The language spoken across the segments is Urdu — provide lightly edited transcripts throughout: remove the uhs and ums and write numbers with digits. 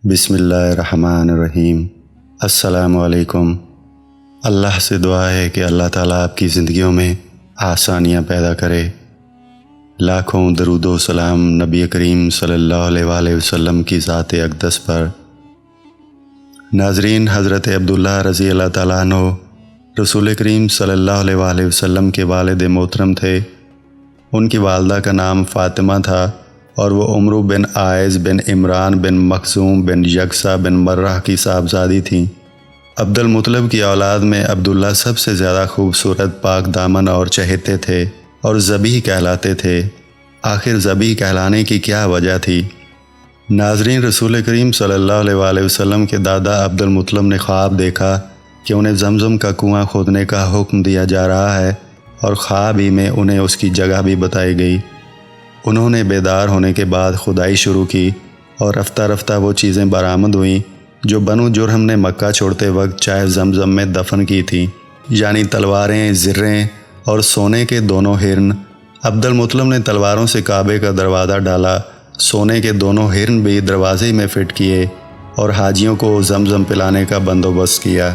بسم اللہ الرحمن الرحیم۔ السلام علیکم۔ اللہ سے دعا ہے کہ اللہ تعالیٰ آپ کی زندگیوں میں آسانیاں پیدا کرے۔ لاکھوں درود و سلام نبی کریم صلی اللہ علیہ وآلہ وسلم کی ذات اقدس پر۔ ناظرین، حضرت عبداللہ رضی اللہ تعالیٰ عنہ رسول کریم صلی اللہ علیہ وآلہ وسلم کے والد محترم تھے۔ ان کی والدہ کا نام فاطمہ تھا اور وہ عمرو بن عائز بن عمران بن مخزوم بن یکسا بن مرہ کی صاحبزادی تھیں۔ عبد المطلب کی اولاد میں عبداللہ سب سے زیادہ خوبصورت، پاک دامن اور چہیتے تھے اور ذبیح کہلاتے تھے۔ آخر ذبیح کہلانے کی کیا وجہ تھی؟ ناظرین، رسول کریم صلی اللہ علیہ وآلہ وسلم کے دادا عبد المطلب نے خواب دیکھا کہ انہیں زمزم کا کنواں کھودنے کا حکم دیا جا رہا ہے، اور خواب ہی میں انہیں اس کی جگہ بھی بتائی گئی۔ انہوں نے بیدار ہونے کے بعد کھدائی شروع کی اور رفتہ رفتہ وہ چیزیں برآمد ہوئیں جو بنو جرہم نے مکہ چھوڑتے وقت چائے زمزم میں دفن کی تھیں، یعنی تلواریں، زریں اور سونے کے دونوں ہرن۔ عبد المطلب نے تلواروں سے کعبے کا دروازہ ڈالا، سونے کے دونوں ہرن بھی دروازے میں فٹ کیے اور حاجیوں کو زمزم پلانے کا بندوبست کیا۔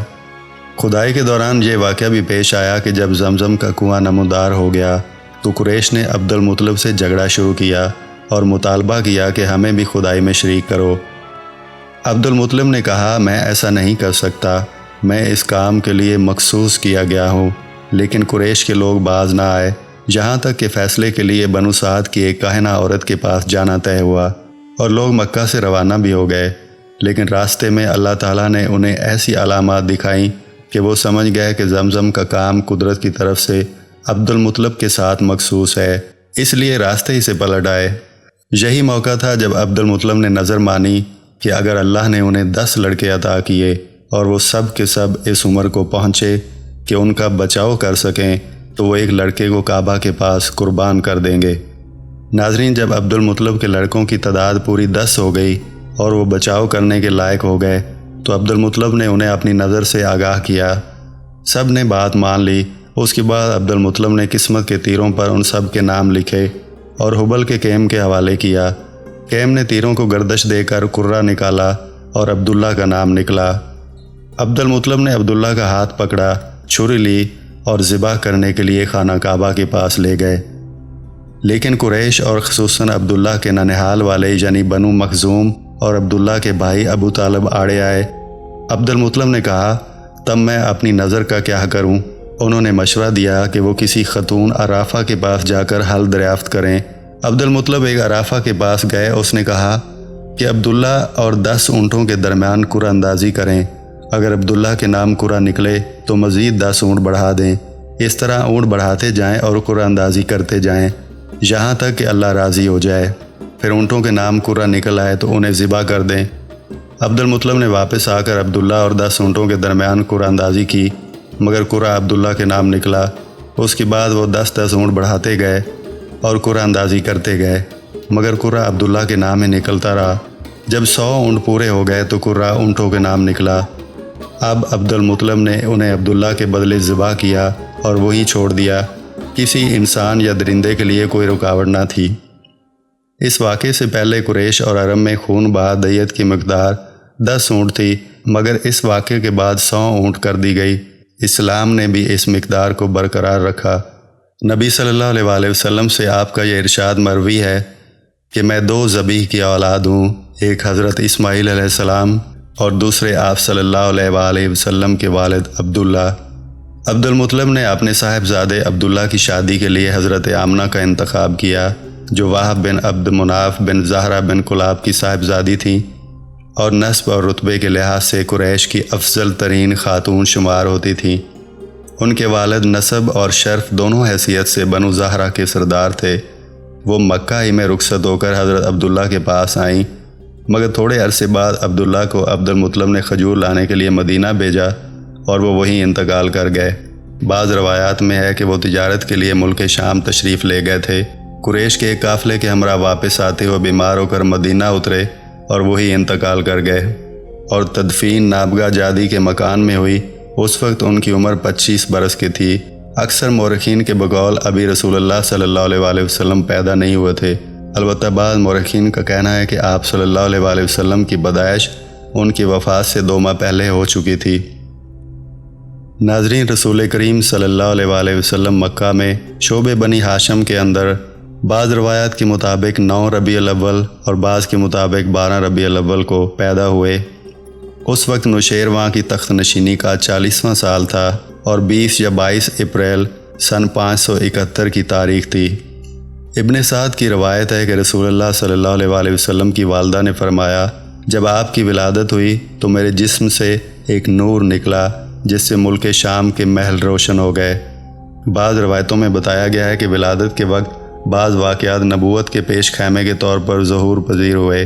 کھدائی کے دوران یہ واقعہ بھی پیش آیا کہ جب زمزم کا کنواں نمودار ہو گیا تو قریش نے عبد المطلب سے جھگڑا شروع کیا اور مطالبہ کیا کہ ہمیں بھی کھدائی میں شریک کرو۔ عبد المطلب نے کہا، میں ایسا نہیں کر سکتا، میں اس کام کے لیے مخصوص کیا گیا ہوں۔ لیکن قریش کے لوگ باز نہ آئے، جہاں تک کہ فیصلے کے لیے بنو سعد کی ایک کاہنہ عورت کے پاس جانا طے ہوا اور لوگ مکہ سے روانہ بھی ہو گئے۔ لیکن راستے میں اللہ تعالیٰ نے انہیں ایسی علامات دکھائیں کہ وہ سمجھ گئے کہ زمزم کا کام قدرت کی طرف سے عبد المطلب کے ساتھ مخصوص ہے، اس لیے راستے ہی سے پلٹ آئے۔ یہی موقع تھا جب عبد المطلب نے نظر مانی کہ اگر اللہ نے انہیں 10 لڑکے عطا کیے اور وہ سب کے سب اس عمر کو پہنچے کہ ان کا بچاؤ کر سکیں تو وہ ایک لڑکے کو کعبہ کے پاس قربان کر دیں گے۔ ناظرین، جب عبد المطلب کے لڑکوں کی تعداد پوری 10 ہو گئی اور وہ بچاؤ کرنے کے لائق ہو گئے تو عبد المطلب نے انہیں اپنی نظر سے آگاہ کیا۔ سب نے بات مان لی۔ اس کے بعد عبد المطلب نے قسمت کے تیروں پر ان سب کے نام لکھے اور حبل کے کیم کے حوالے کیا۔ کیم نے تیروں کو گردش دے کر قرہ نکالا اور عبداللہ کا نام نکلا۔ عبد المطلب نے عبداللہ کا ہاتھ پکڑا، چھری لی اور ذبح کرنے کے لیے خانہ کعبہ کے پاس لے گئے۔ لیکن قریش اور خصوصاً عبداللہ کے ننہال والے یعنی بنو مخزوم اور عبداللہ کے بھائی ابو طالب آڑے آئے۔ عبد المطلب نے کہا، تب میں اپنی نظر کا کیا کروں؟ انہوں نے مشورہ دیا کہ وہ کسی خاتون عرافہ کے پاس جا کر حل دریافت کریں۔ عبد المطلب ایک عرافہ کے پاس گئے۔ اس نے کہا کہ عبداللہ اور 10 اونٹوں کے درمیان قرعہ اندازی کریں، اگر عبداللہ کے نام قرعہ نکلے تو مزید 10 اونٹ بڑھا دیں۔ اس طرح اونٹ بڑھاتے جائیں اور قرعہ اندازی کرتے جائیں یہاں تک کہ اللہ راضی ہو جائے۔ پھر اونٹوں کے نام قرعہ نکل آئے تو انہیں ذبح کر دیں۔ عبد المطلب نے واپس آ کر عبداللہ اور 10 اونٹوں کے درمیان قرعہ اندازی کی، مگر قرعہ عبداللہ کے نام نکلا۔ اس کے بعد وہ 10 اونٹ بڑھاتے گئے اور قرعہ اندازی کرتے گئے، مگر قرعہ عبداللہ کے نام ہی نکلتا رہا۔ جب 100 اونٹ پورے ہو گئے تو قرعہ اونٹوں کے نام نکلا۔ اب عبد المطلب نے انہیں عبداللہ کے بدلے ذبح کیا اور وہیں چھوڑ دیا۔ کسی انسان یا درندے کے لیے کوئی رکاوٹ نہ تھی۔ اس واقعے سے پہلے قریش اور عرب میں خون بہا دیت کی مقدار 10 اونٹ تھی، مگر اس واقعے کے بعد 100 اونٹ کر دی گئی۔ اسلام نے بھی اس مقدار کو برقرار رکھا۔ نبی صلی اللہ علیہ وآلہ وسلم سے آپ کا یہ ارشاد مروی ہے کہ میں 2 ذبیح کی اولاد ہوں، ایک حضرت اسماعیل علیہ السلام اور دوسرے آپ صلی اللہ علیہ وآلہ وسلم کے والد عبداللہ۔ عبد المطلب نے اپنے صاحبزادے عبداللہ کی شادی کے لیے حضرت آمنہ کا انتخاب کیا، جو وہب بن عبد مناف بن زہرہ بن کلاب کی صاحبزادی تھیں اور نسب اور رتبے کے لحاظ سے قریش کی افضل ترین خاتون شمار ہوتی تھیں۔ ان کے والد نسب اور شرف دونوں حیثیت سے بنو زہرہ کے سردار تھے۔ وہ مکہ ہی میں رخصت ہو کر حضرت عبداللہ کے پاس آئیں، مگر تھوڑے عرصے بعد عبداللہ کو عبد المطلب نے کھجور لانے کے لیے مدینہ بھیجا اور وہ وہیں انتقال کر گئے۔ بعض روایات میں ہے کہ وہ تجارت کے لیے ملک شام تشریف لے گئے تھے۔ قریش کے ایک قافلے کے ہمراہ واپس آتے ہوئے بیمار ہو کر مدینہ اترے اور وہی انتقال کر گئے، اور تدفین نابگہ جادی کے مکان میں ہوئی۔ اس وقت ان کی عمر 25 برس کی تھی۔ اکثر مورخین کے بقول ابھی رسول اللہ صلی اللہ علیہ وآلہ وسلم پیدا نہیں ہوئے تھے۔ البتہ بعض مورخین کا کہنا ہے کہ آپ صلی اللہ علیہ وسلم کی پیدائش ان کی وفات سے 2 ماہ پہلے ہو چکی تھی۔ ناظرین، رسول کریم صلی اللہ علیہ وسلم مکہ میں شعبہ بنی ہاشم کے اندر بعض روایات کے مطابق 9 ربیع الاول اور بعض کے مطابق 12 ربیع الاول کو پیدا ہوئے۔ اس وقت نوشیروان کی تخت نشینی کا 40واں سال تھا اور 20 یا 22 اپریل سن 571 کی تاریخ تھی۔ ابن سعد کی روایت ہے کہ رسول اللہ صلی اللہ علیہ وسلم کی والدہ نے فرمایا، جب آپ کی ولادت ہوئی تو میرے جسم سے ایک نور نکلا جس سے ملک شام کے محل روشن ہو گئے۔ بعض روایتوں میں بتایا گیا ہے کہ ولادت کے وقت بعض واقعات نبوت کے پیش خیمے کے طور پر ظہور پذیر ہوئے،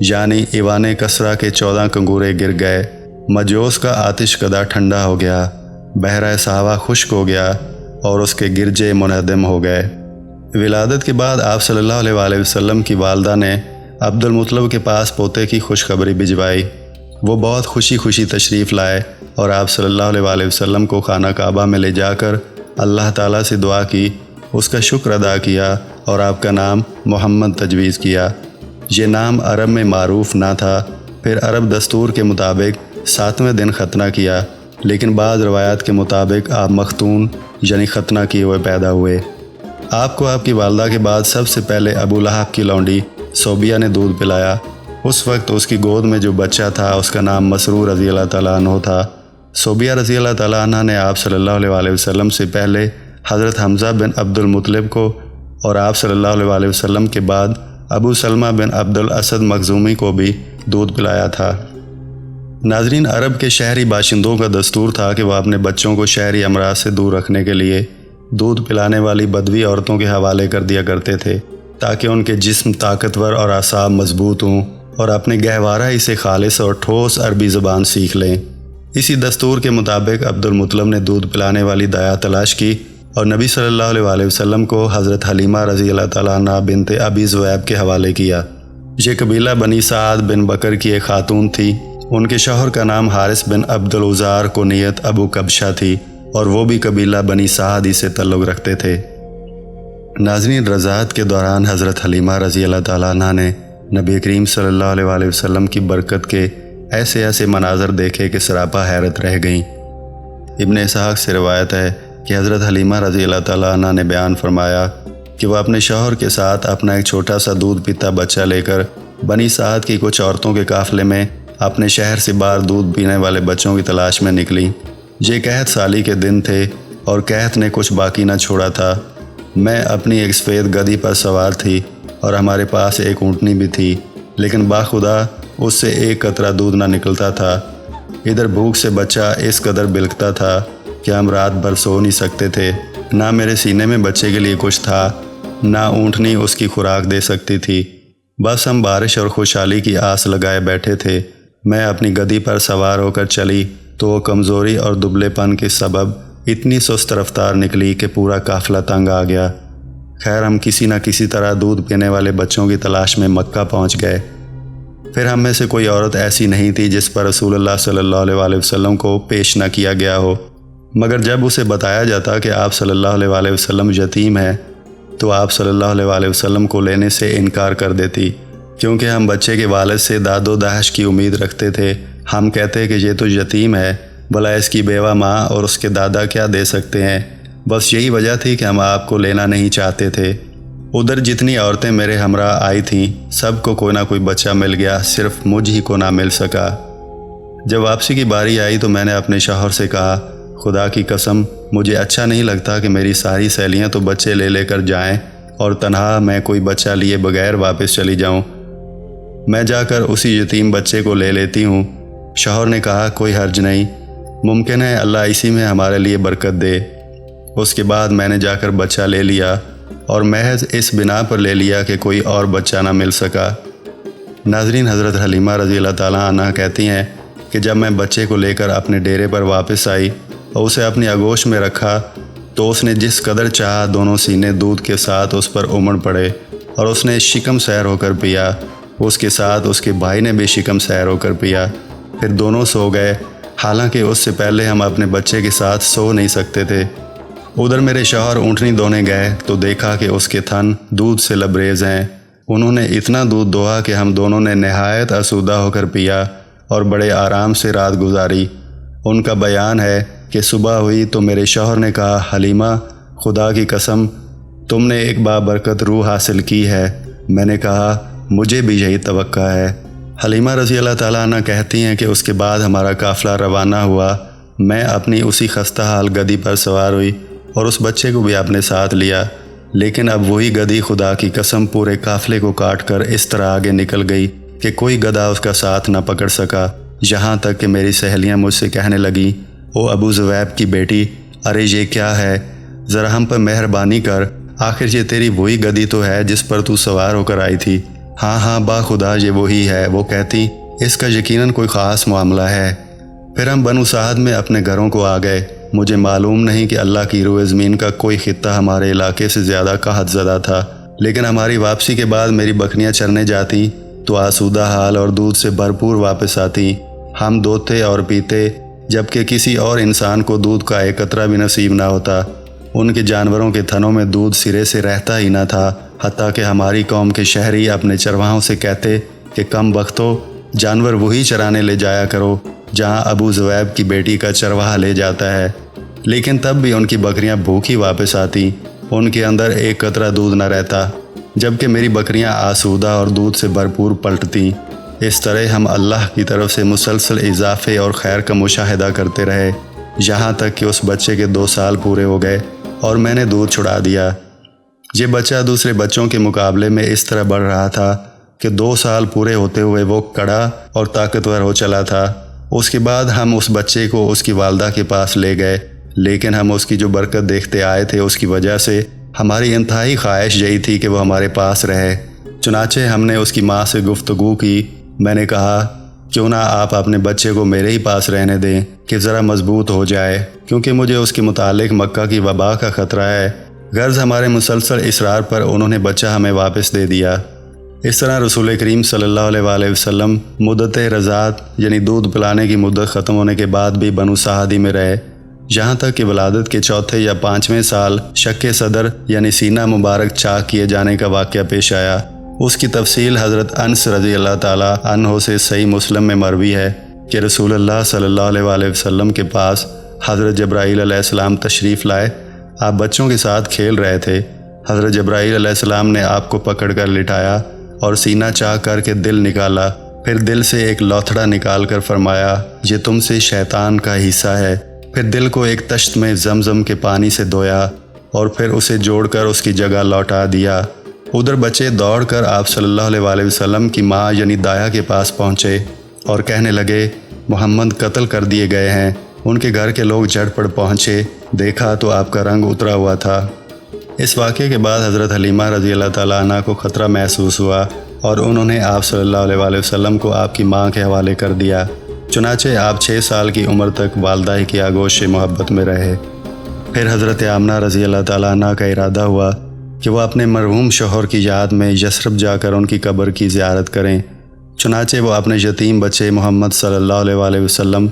یعنی ایوان کسریٰ کے 14 کنگورے گر گئے، مجوس کا آتش کدہ ٹھنڈا ہو گیا، بحرہ صحابہ خشک ہو گیا اور اس کے گرجے منہدم ہو گئے۔ ولادت کے بعد آپ صلی اللہ علیہ وسلم کی والدہ نے عبد المطلب کے پاس پوتے کی خوشخبری بھجوائی۔ وہ بہت خوشی تشریف لائے اور آپ صلی اللہ علیہ وسلم کو خانہ کعبہ میں لے جا کر اللہ تعالیٰ سے دعا کی، اس کا شکر ادا کیا اور آپ کا نام محمد تجویز کیا۔ یہ نام عرب میں معروف نہ تھا۔ پھر عرب دستور کے مطابق 7ویں دن ختنہ کیا، لیکن بعض روایات کے مطابق آپ مختون یعنی ختنہ کیے ہوئے پیدا ہوئے۔ آپ کو آپ کی والدہ کے بعد سب سے پہلے ابو لہب کی لونڈی صوبیہ نے دودھ پلایا۔ اس وقت اس کی گود میں جو بچہ تھا اس کا نام مسرور رضی اللہ تعالیٰ عنہ تھا۔ صوبیہ رضی اللہ تعالیٰ عنہ نے آپ صلی اللہ علیہ وسلم سے پہلے حضرت حمزہ بن عبد المطلب کو اور آپ صلی اللہ علیہ وسلم کے بعد ابو سلمہ بن عبد الاسد مخزومی کو بھی دودھ پلایا تھا۔ ناظرین، عرب کے شہری باشندوں کا دستور تھا کہ وہ اپنے بچوں کو شہری امراض سے دور رکھنے کے لیے دودھ پلانے والی بدوی عورتوں کے حوالے کر دیا کرتے تھے تاکہ ان کے جسم طاقتور اور اعصاب مضبوط ہوں اور اپنے گہوارہ ہی سے خالص اور ٹھوس عربی زبان سیکھ لیں۔ اسی دستور کے مطابق عبد المطلب نے دودھ پلانے والی دایا تلاش کی اور نبی صلی اللہ علیہ وسلم کو حضرت حلیمہ رضی اللہ تعالیٰ عنہ بنت ابی ذؤیب کے حوالے کیا۔ یہ قبیلہ بنی سعد بن بکر کی ایک خاتون تھی۔ ان کے شوہر کا نام حارث بن عبد العزار کنیت ابو کبشہ تھی اور وہ بھی قبیلہ بنی سعد ہی سے تعلق رکھتے تھے۔ ناظرین، رضاعت کے دوران حضرت حلیمہ رضی اللہ تعالیٰ عنہ نے نبی کریم صلی اللہ علیہ وسلم کی برکت کے ایسے مناظر دیکھے کہ سراپا حیرت رہ گئیں۔ ابن اسحاق سے روایت ہے کہ حضرت حلیمہ رضی اللہ تعالیٰ عنہ نے بیان فرمایا کہ وہ اپنے شوہر کے ساتھ اپنا ایک چھوٹا سا دودھ پیتا بچہ لے کر بنی سعد کی کچھ عورتوں کے قافلے میں اپنے شہر سے باہر دودھ پینے والے بچوں کی تلاش میں نکلی۔ یہ قحط سالی کے دن تھے اور قحط نے کچھ باقی نہ چھوڑا تھا۔ میں اپنی ایک سفید گدھی پر سوار تھی اور ہمارے پاس ایک اونٹنی بھی تھی، لیکن باخدا اس سے ایک قطرہ دودھ نہ نکلتا تھا۔ ادھر بھوک سے بچہ اس قدر بلکتا تھا کہ ہم رات بھر سو نہیں سکتے تھے۔ نہ میرے سینے میں بچے کے لیے کچھ تھا، نہ اونٹنی اس کی خوراک دے سکتی تھی۔ بس ہم بارش اور خوشحالی کی آس لگائے بیٹھے تھے۔ میں اپنی گدھی پر سوار ہو کر چلی تو وہ کمزوری اور دبلے پن کے سبب اتنی سست رفتار نکلی کہ پورا قافلہ تنگ آ گیا۔ خیر، ہم کسی نہ کسی طرح دودھ پینے والے بچوں کی تلاش میں مکہ پہنچ گئے۔ پھر ہم میں سے کوئی عورت ایسی نہیں تھی جس پر رسول اللہ صلی اللہ علیہ وسلم کو پیش نہ کیا گیا ہو، مگر جب اسے بتایا جاتا کہ آپ صلی اللہ علیہ وسلم یتیم ہیں تو آپ صلی اللہ علیہ وسلم کو لینے سے انکار کر دیتی، کیونکہ ہم بچے کے والد سے داد و دہش کی امید رکھتے تھے۔ ہم کہتے کہ یہ تو یتیم ہے، بھلا اس کی بیوہ ماں اور اس کے دادا کیا دے سکتے ہیں۔ بس یہی وجہ تھی کہ ہم آپ کو لینا نہیں چاہتے تھے۔ ادھر جتنی عورتیں میرے ہمراہ آئی تھیں سب کو کوئی نہ کوئی بچہ مل گیا، صرف مجھ ہی کو نہ مل سکا۔ جب واپسی کی باری آئی تو میں نے اپنے شوہر سے کہا، خدا کی قسم مجھے اچھا نہیں لگتا کہ میری ساری سہیلیاں تو بچے لے لے کر جائیں اور تنہا میں کوئی بچہ لیے بغیر واپس چلی جاؤں۔ میں جا کر اسی یتیم بچے کو لے لیتی ہوں۔ شوہر نے کہا، کوئی حرج نہیں، ممکن ہے اللہ اسی میں ہمارے لیے برکت دے۔ اس کے بعد میں نے جا کر بچہ لے لیا اور محض اس بنا پر لے لیا کہ کوئی اور بچہ نہ مل سکا۔ ناظرین، حضرت حلیمہ رضی اللہ تعالیٰ عنہ کہتی ہیں کہ جب میں بچے کو لے کر اپنے ڈیرے پر واپس آئی اور اسے اپنی آغوش میں رکھا تو اس نے جس قدر چاہا دونوں سینے دودھ کے ساتھ اس پر امڑ پڑے اور اس نے شکم سیر ہو کر پیا۔ اس کے ساتھ اس کے بھائی نے بھی شکم سیر ہو کر پیا۔ پھر دونوں سو گئے، حالانکہ اس سے پہلے ہم اپنے بچے کے ساتھ سو نہیں سکتے تھے۔ ادھر میرے شوہر اونٹنی دونے گئے تو دیکھا کہ اس کے تھن دودھ سے لبریز ہیں انہوں نے اتنا دودھ دوہا کہ ہم دونوں نے نہایت آسودہ ہو کر پیا اور بڑے آرام سے رات گزاری۔ ان کا بیان ہے کہ صبح ہوئی تو میرے شوہر نے کہا، حلیمہ خدا کی قسم تم نے ایک بابرکت روح حاصل کی ہے۔ میں نے کہا مجھے بھی یہی توقع ہے۔ حلیمہ رضی اللہ تعالیٰ عنہ کہتی ہیں کہ اس کے بعد ہمارا قافلہ روانہ ہوا۔ میں اپنی اسی خستہ حال گدی پر سوار ہوئی اور اس بچے کو بھی اپنے ساتھ لیا، لیکن اب وہی گدی خدا کی قسم پورے قافلے کو کاٹ کر اس طرح آگے نکل گئی کہ کوئی گدھا اس کا ساتھ نہ پکڑ سکا، یہاں تک کہ میری سہیلیاں مجھ سے کہنے لگیں، او ابو زویب کی بیٹی، ارے یہ کیا ہے، ذرا ہم پر مہربانی کر، آخر یہ تیری وہی گدی تو ہے جس پر تو سوار ہو کر آئی تھی۔ ہاں ہاں با خدا یہ وہی ہے، وہ کہتی اس کا یقیناً کوئی خاص معاملہ ہے۔ پھر ہم بنو سعد میں اپنے گھروں کو آ گئے۔ مجھے معلوم نہیں کہ اللہ کی روئے زمین کا کوئی خطہ ہمارے علاقے سے زیادہ قحط زدہ تھا، لیکن ہماری واپسی کے بعد میری بکریاں چرنے جاتی تو آسودہ حال اور دودھ سے بھرپور واپس آتی۔ ہم دوتے اور پیتے، جبکہ کسی اور انسان کو دودھ کا ایک قطرہ بھی نصیب نہ ہوتا۔ ان کے جانوروں کے تھنوں میں دودھ سرے سے رہتا ہی نہ تھا، حتیٰ کہ ہماری قوم کے شہری اپنے چرواہوں سے کہتے کہ کم بختو، جانور وہی چرانے لے جایا کرو جہاں ابو زویب کی بیٹی کا چرواہا لے جاتا ہے، لیکن تب بھی ان کی بکریاں بھوکی واپس آتی، ان کے اندر ایک قطرہ دودھ نہ رہتا، جبکہ میری بکریاں آسودہ اور دودھ سے بھرپور پلٹتیں۔ اس طرح ہم اللہ کی طرف سے مسلسل اضافے اور خیر کا مشاہدہ کرتے رہے، یہاں تک کہ اس بچے کے 2 سال پورے ہو گئے اور میں نے دودھ چھڑا دیا۔ یہ بچہ دوسرے بچوں کے مقابلے میں اس طرح بڑھ رہا تھا کہ 2 سال پورے ہوتے ہوئے وہ کڑا اور طاقتور ہو چلا تھا۔ اس کے بعد ہم اس بچے کو اس کی والدہ کے پاس لے گئے، لیکن ہم اس کی جو برکت دیکھتے آئے تھے اس کی وجہ سے ہماری انتہائی خواہش یہی تھی کہ وہ ہمارے پاس رہے۔ چنانچہ ہم نے اس کی ماں سے گفتگو کی۔ میں نے کہا کیوں نہ آپ اپنے بچے کو میرے ہی پاس رہنے دیں کہ ذرا مضبوط ہو جائے، کیونکہ مجھے اس کے متعلق مکہ کی وبا کا خطرہ ہے۔ غرض ہمارے مسلسل اصرار پر انہوں نے بچہ ہمیں واپس دے دیا۔ اس طرح رسول کریم صلی اللہ علیہ وآلہ وسلم مدت رضاعت یعنی دودھ پلانے کی مدت ختم ہونے کے بعد بھی بنو سعدی میں رہے، یہاں تک کہ ولادت کے 4 یا 5ویں سال شق صدر یعنی سینہ مبارک چاک کیے جانے کا واقعہ پیش آیا۔ اس کی تفصیل حضرت انس رضی اللہ تعالیٰ عنہ سے صحیح مسلم میں مروی ہے کہ رسول اللہ صلی اللہ علیہ وآلہ وسلم کے پاس حضرت جبرائیل علیہ السلام تشریف لائے۔ آپ بچوں کے ساتھ کھیل رہے تھے۔ حضرت جبرائیل علیہ السلام نے آپ کو پکڑ کر لٹایا اور سینہ چاک کر کے دل نکالا، پھر دل سے ایک لوتھڑا نکال کر فرمایا یہ تم سے شیطان کا حصہ ہے۔ پھر دل کو ایک تشت میں زمزم کے پانی سے دھویا اور پھر اسے جوڑ کر اس کی جگہ لوٹا دیا۔ ادھر بچے دوڑ کر آپ صلی اللہ علیہ وآلہ وسلم کی ماں یعنی دایا کے پاس پہنچے اور کہنے لگے محمد قتل کر دیے گئے ہیں۔ ان کے گھر کے لوگ جھٹ پڑ پہنچے، دیکھا تو آپ کا رنگ اترا ہوا تھا۔ اس واقعے کے بعد حضرت حلیمہ رضی اللہ تعالیٰ عنہ کو خطرہ محسوس ہوا اور انہوں نے آپ صلی اللہ علیہ وآلہ وسلم کو آپ کی ماں کے حوالے کر دیا۔ چنانچہ آپ 6 سال کی عمر تک والدہ کی آغوش محبت میں رہے۔ پھر حضرت آمنہ رضی اللہ تعالیٰ عنہ کا ارادہ ہوا کہ وہ اپنے مرحوم شوہر کی یاد میں یثرب جا کر ان کی قبر کی زیارت کریں۔ چنانچہ وہ اپنے یتیم بچے محمد صلی اللہ علیہ وآلہ وسلم،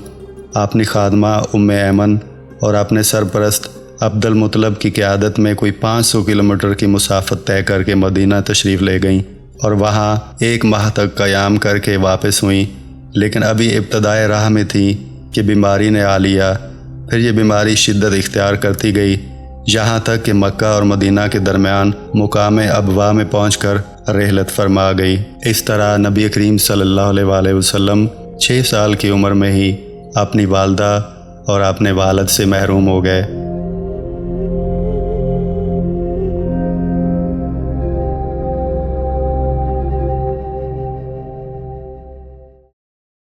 اپنی خادمہ ام ایمن اور اپنے سرپرست عبد المطلب کی قیادت میں کوئی 500 کلومیٹر کی مسافت طے کر کے مدینہ تشریف لے گئیں اور وہاں 1 ماہ تک قیام کر کے واپس ہوئیں، لیکن ابھی ابتدائے راہ میں تھیں کہ بیماری نے آ لیا۔ پھر یہ بیماری شدت اختیار کرتی گئی، یہاں تک کہ مکہ اور مدینہ کے درمیان مقام ابوا میں پہنچ کر رحلت فرما گئی۔ اس طرح نبی کریم صلی اللہ علیہ وآلہ وسلم 6 سال کی عمر میں ہی اپنی والدہ اور اپنے والد سے محروم ہو گئے۔